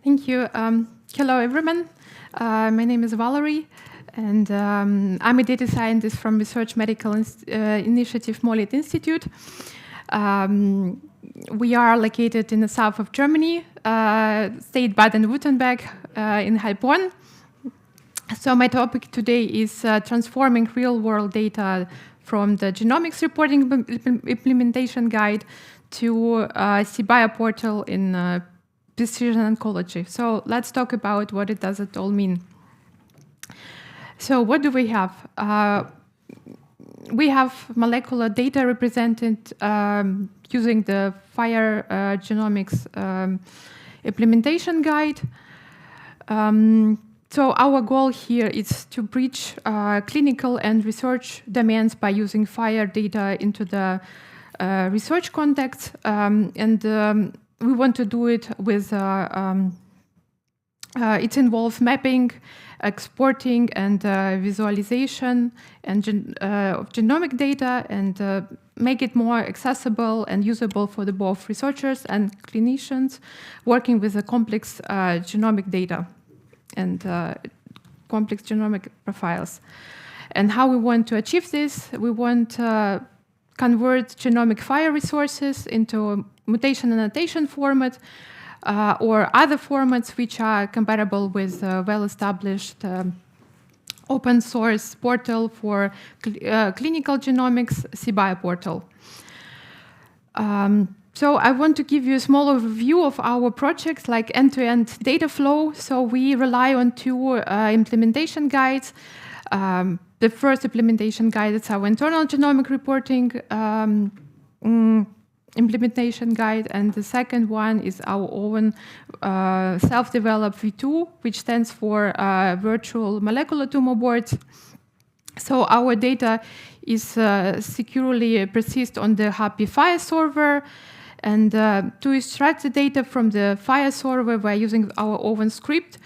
Thank you. Hello, everyone. My name is Valeriya, and I'm a data scientist from Research Medical Initiative Molit Institute. We are located in the south of Germany, state Baden-Württemberg, in Heilbronn. So my topic today is transforming real-world data from the Genomics reporting implementation guide to cBioPortal in precision oncology. So let's talk about what does it all mean. So what do we have? We have molecular data represented using the FHIR Genomics implementation guide. So our goal here is to bridge clinical and research domains by using FHIR data into the research context, and we want to do it with, it involves mapping, exporting, and visualization and of genomic data, and make it more accessible and usable for the both researchers and clinicians working with the complex genomic data and complex genomic profiles. And how we want to achieve this, we want to convert genomic FHIR resources into mutation annotation format or other formats which are compatible with well-established open source portal for clinical genomics, cBioPortal. So I want to give you a small overview of our project, like end-to-end data flow. So we rely on two implementation guides. The first implementation guide is our internal genomic reporting implementation guide, and the second one is our own self-developed V2, which stands for virtual molecular tumor boards. So our data is securely persist on the happy FHIR server, and to extract the data from the FHIR server, we're using our own script,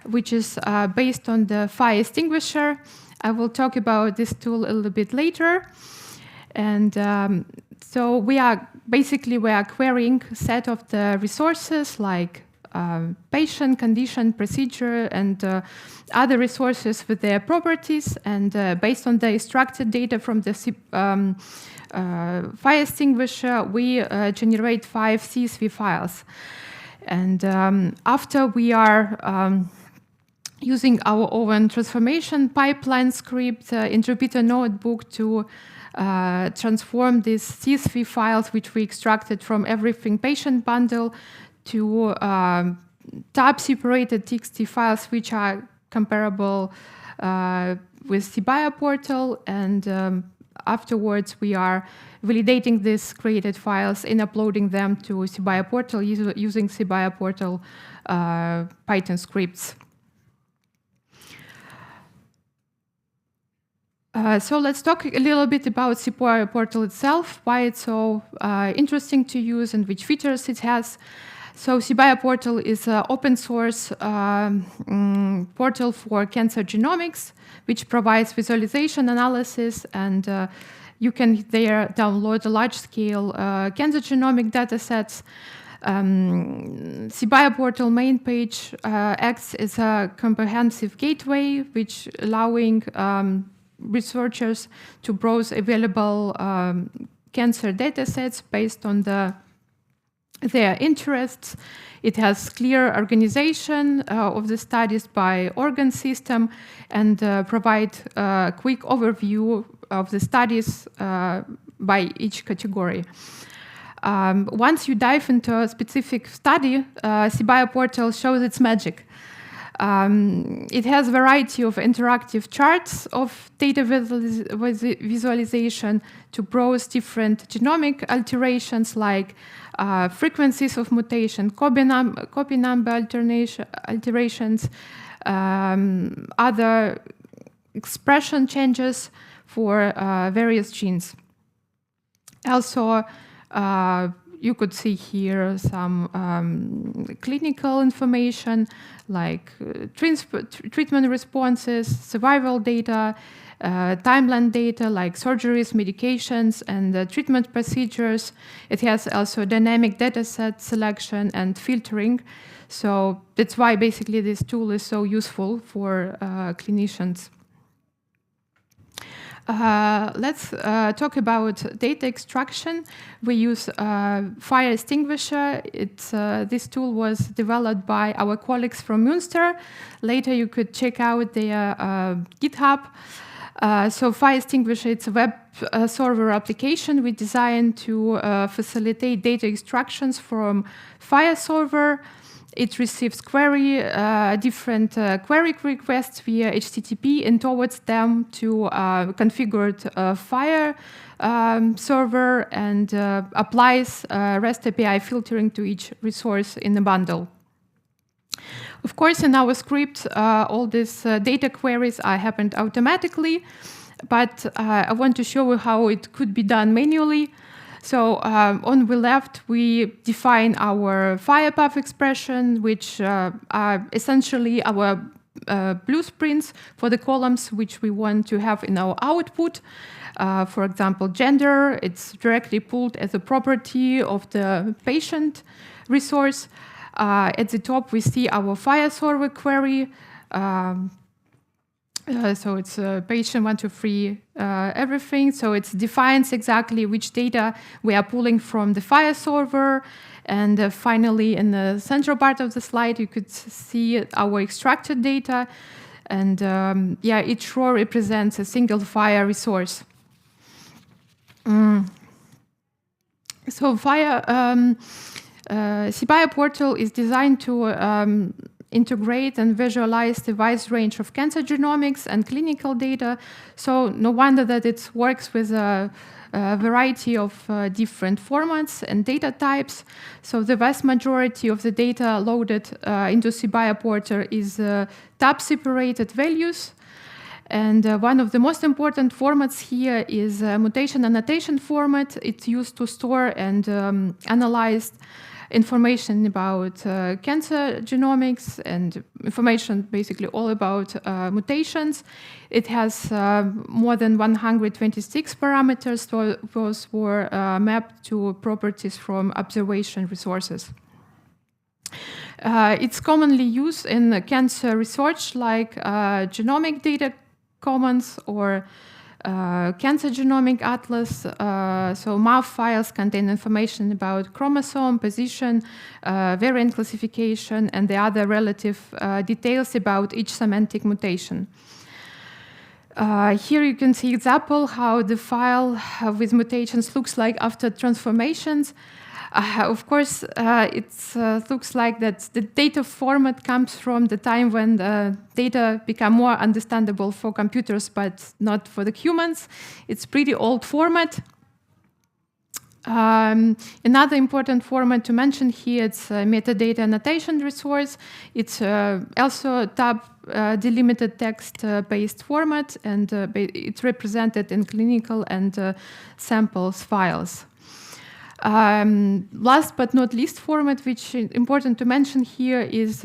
which is based on the FHIR extinguisher. I will talk about this tool a little bit later. And so we are querying a set of the resources like patient, condition, procedure, and other resources with their properties. And based on the extracted data from the FHIR extinguisher, we generate 5 CSV files. And after we are using our own transformation pipeline script in Jupyter Notebook to transform these CSV files, which we extracted from everything patient bundle, to tab-separated TXT files, which are comparable with cBioPortal, and afterwards we are validating these created files and uploading them to cBioPortal using cBioPortal Python scripts. So let's talk a little bit about cBioPortal itself, why it's so interesting to use and which features it has. So cBioPortal is an open source portal for cancer genomics, which provides visualization analysis, and you can there download a large-scale cancer genomic datasets. cBioPortal main page acts as a comprehensive gateway, which allowing researchers to browse available cancer datasets based on their interests. It has clear organization of the studies by organ system, and provide a quick overview of the studies by each category. Once you dive into a specific study, cBioPortal shows its magic. It has a variety of interactive charts of data visualization to browse different genomic alterations like frequencies of mutation, copy number alterations, other expression changes for various genes. Also, you could see here some clinical information like treatment responses, survival data, timeline data like surgeries, medications, and treatment procedures. It has also dynamic dataset selection and filtering. So that's why basically this tool is so useful for clinicians. Let's talk about data extraction. We use FHIR Extinguisher. This tool was developed by our colleagues from Münster. Later you could check out their GitHub. So FHIR Extinguisher, it's a web server application we designed to facilitate data extractions from FHIR server. It receives different query requests via HTTP and towards them to configured FHIR server and applies REST API filtering to each resource in the bundle. Of course, in our script, all these data queries are happened automatically, but I want to show you how it could be done manually. So on the left, we define our FHIR path expression, which are essentially our blueprints for the columns which we want to have in our output. For example, gender, it's directly pulled as a property of the patient resource. At the top, we see our FHIR server query. So it's patient 1, 2, 3, everything. So it defines exactly which data we are pulling from the FHIR server. And finally, in the central part of the slide, you could see our extracted data. And each row represents a single FHIR resource. So FHIR cBioPortal is designed to integrate and visualize the wide range of cancer genomics and clinical data. So no wonder that it works with a variety of different formats and data types. So the vast majority of the data loaded into cBioPortal is tab-separated values. And one of the most important formats here is mutation annotation format. It's used to store and analyze information about cancer genomics and information basically all about mutations. It has more than 126 parameters. Those were mapped to properties from observation resources. It's commonly used in cancer research like genomic data commons or Cancer Genomic Atlas. So MAF files contain information about chromosome, position, variant classification, and the other relative details about each semantic mutation. Here you can see example how the file with mutations looks like after transformations. Of course, it looks like that the data format comes from the time when the data become more understandable for computers, but not for the humans. It's pretty old format. Another important format to mention here is metadata annotation resource. It's also tab delimited text-based format, and it's represented in clinical and samples files. Last but not least format, which is important to mention here, is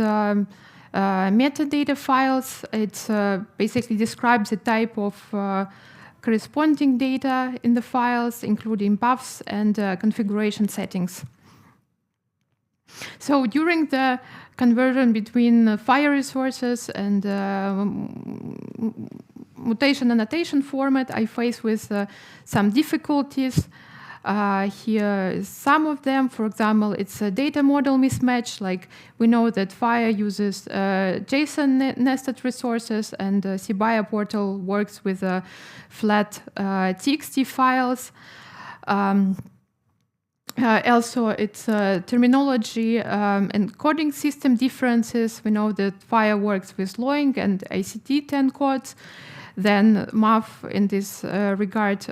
metadata files. It basically describes the type of corresponding data in the files, including paths and configuration settings. So during the conversion between FHIR resources and mutation annotation format, I faced with some difficulties. Here is some of them. For example, it's a data model mismatch. Like we know that FHIR uses JSON nested resources, and cBioPortal works with flat TXT files. Also, it's terminology and coding system differences. We know that FHIR works with LOINC and ICD-10 codes. Then MAF in this regard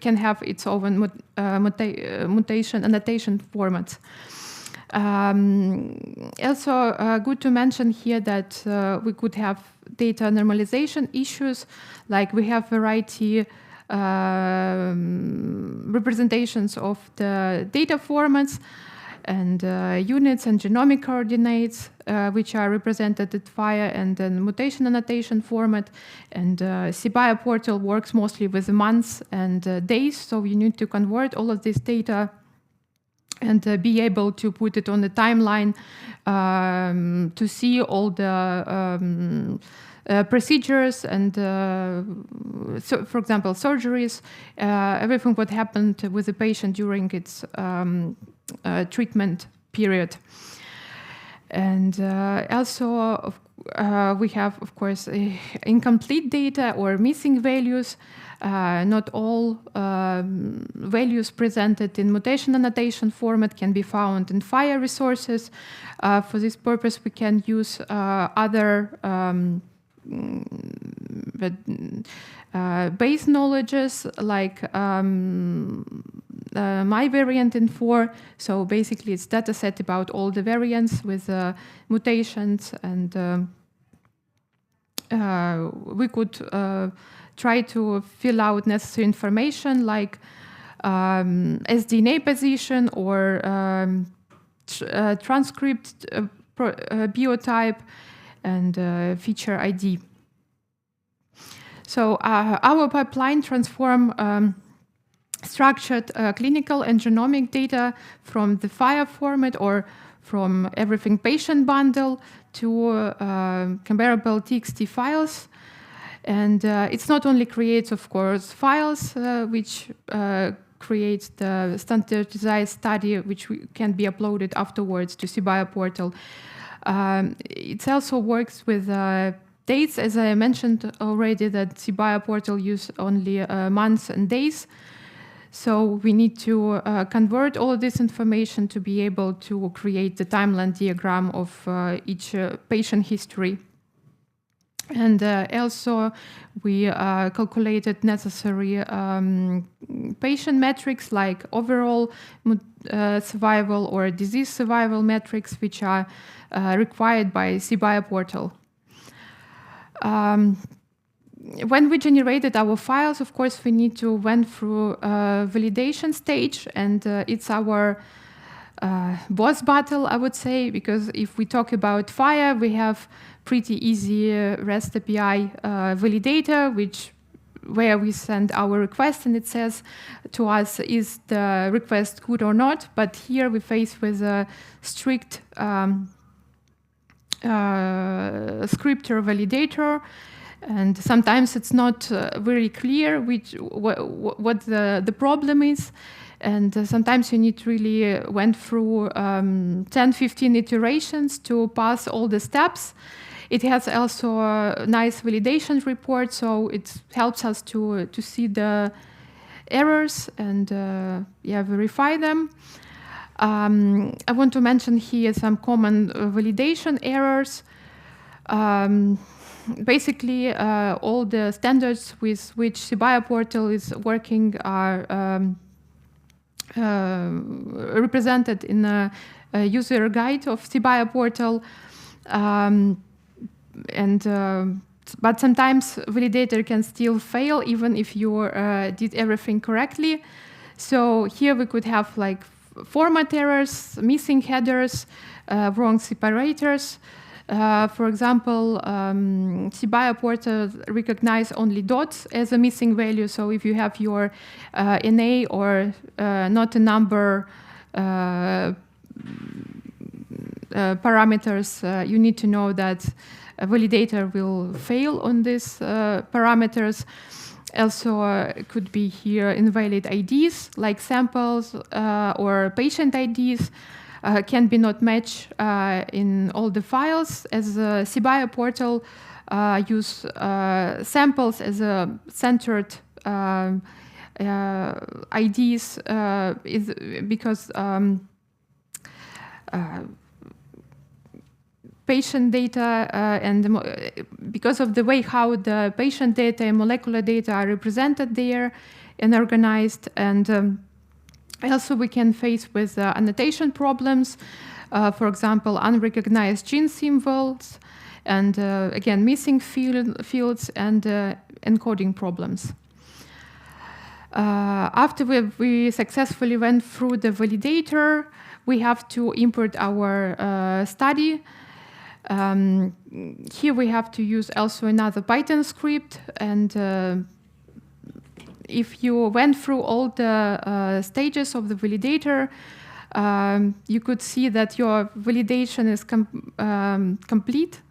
can have its own mutation annotation formats. Also good to mention here that we could have data normalization issues, like we have variety representations of the data formats. and units and genomic coordinates, which are represented at FHIR and then mutation annotation format. And cBioPortal works mostly with months and days, so you need to convert all of this data and be able to put it on the timeline to see all the procedures and, so for example, surgeries, everything what happened with the patient during its treatment period. And also we have, of course, incomplete data or missing values. Not all values presented in mutation annotation format can be found in FHIR resources. For this purpose, we can use other base knowledges like my variant in 4. So basically, it's data set about all the variants with mutations, and we could try to fill out necessary information like sDNA position or transcript biotype and feature ID. So our pipeline transform structured clinical and genomic data from the FHIR format or from everything patient bundle to comparable TXT files. And it's not only creates, of course, files, which creates the standardized study, which can be uploaded afterwards to cBioPortal. It also works with dates, as I mentioned already, that cBioPortal use only months and days. So we need to convert all of this information to be able to create the timeline diagram of each patient history. And also, we calculated necessary patient metrics like overall survival or disease survival metrics, which are required by cBioPortal. When we generated our files, of course, we need to went through a validation stage, and it's our boss battle, I would say, because if we talk about FHIR, we have pretty easy REST API validator, where we send our request and it says to us, is the request good or not? But here we face with a strict scripter validator, and sometimes it's not very clear what the problem is. And sometimes you need really went through 10-15 iterations to pass all the steps. It has also a nice validation report, so it helps us to see the errors and verify them. I want to mention here some common validation errors. Basically, all the standards with which cBioPortal is working are represented in a user guide of cBioPortal. But sometimes validator can still fail even if you did everything correctly. So here we could have like format errors, missing headers, wrong separators. For example, cBioPortal recognize only dots as a missing value. So if you have your NA or not a number parameters, you need to know that a validator will fail on these parameters. Also, could be here invalid IDs like samples or patient IDs can be not matched in all the files, as cBioPortal use samples as a centered IDs is because patient data and because of the way how the patient data and molecular data are represented there and organized, and also we can face with annotation problems, for example, unrecognized gene symbols, and again missing fields and encoding problems. After we successfully went through the validator, we have to import our study. Here we have to use also another Python script, and if you went through all the stages of the validator, you could see that your validation is complete,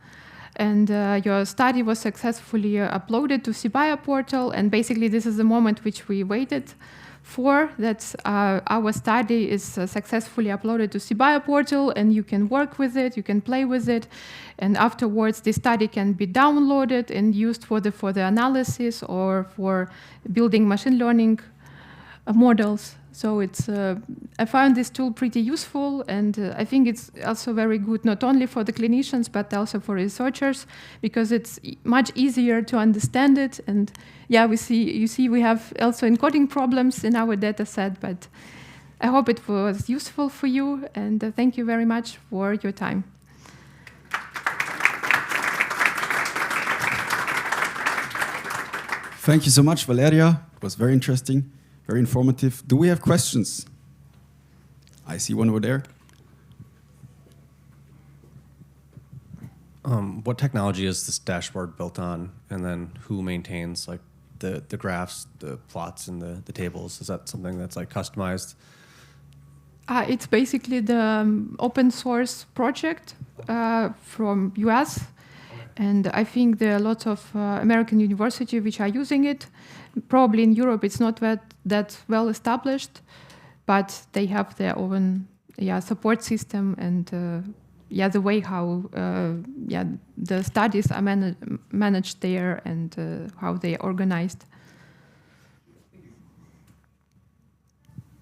and your study was successfully uploaded to cBioPortal. And basically, this is the moment which we waited for, that our study is successfully uploaded to cBioPortal, and you can work with it, you can play with it, and afterwards the study can be downloaded and used for the analysis or for building machine learning models. So it's I found this tool pretty useful, and I think it's also very good not only for the clinicians but also for researchers, because it's much easier to understand it. And yeah, you see we have also encoding problems in our data set, but I hope it was useful for you, and thank you very much for your time. Thank you so much, Valeriya. It was very interesting. Very informative. Do we have questions? I see one over there. What technology is this dashboard built on? And then who maintains like the graphs, the plots, and the tables? Is that something that's like customized? It's basically the open source project from US. And I think there are lots of American universities which are using it. Probably in Europe it's not that well established, but they have their own support system, and the way how the studies are managed there, and how they are organized.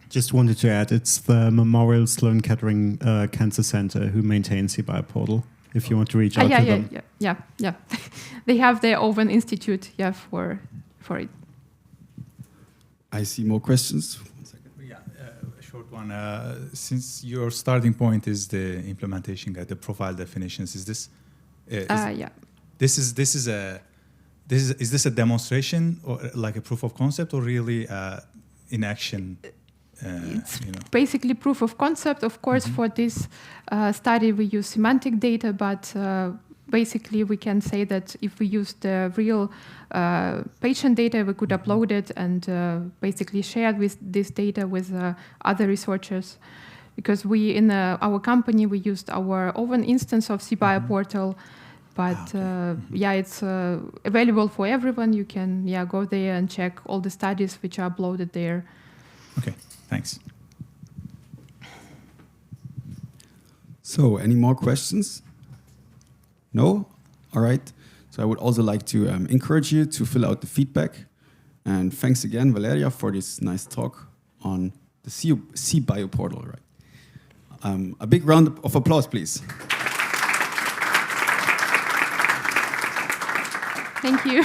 Just wanted to add, it's the Memorial Sloan Kettering Cancer Center who maintains cBioPortal. If you want to reach out to them. Yeah. They have their own institute, for it. I see more questions. 1 second. Yeah, a short one. Since your starting point is the implementation guide, the profile definitions, is this? Is this a demonstration or like a proof of concept, or really in action? It's basically proof of concept. Of course, for this study we use semantic data, but basically we can say that if we use the real patient data, we could upload it and basically share this data with other researchers. Because we, in our company, we used our own instance of cBioPortal, but it's available for everyone. You can go there and check all the studies which are uploaded there. Okay. Thanks. So, any more questions? No? All right. So I would also like to encourage you to fill out the feedback. And thanks again, Valeriya, for this nice talk on the cBioPortal. Right. A big round of applause, please. Thank you.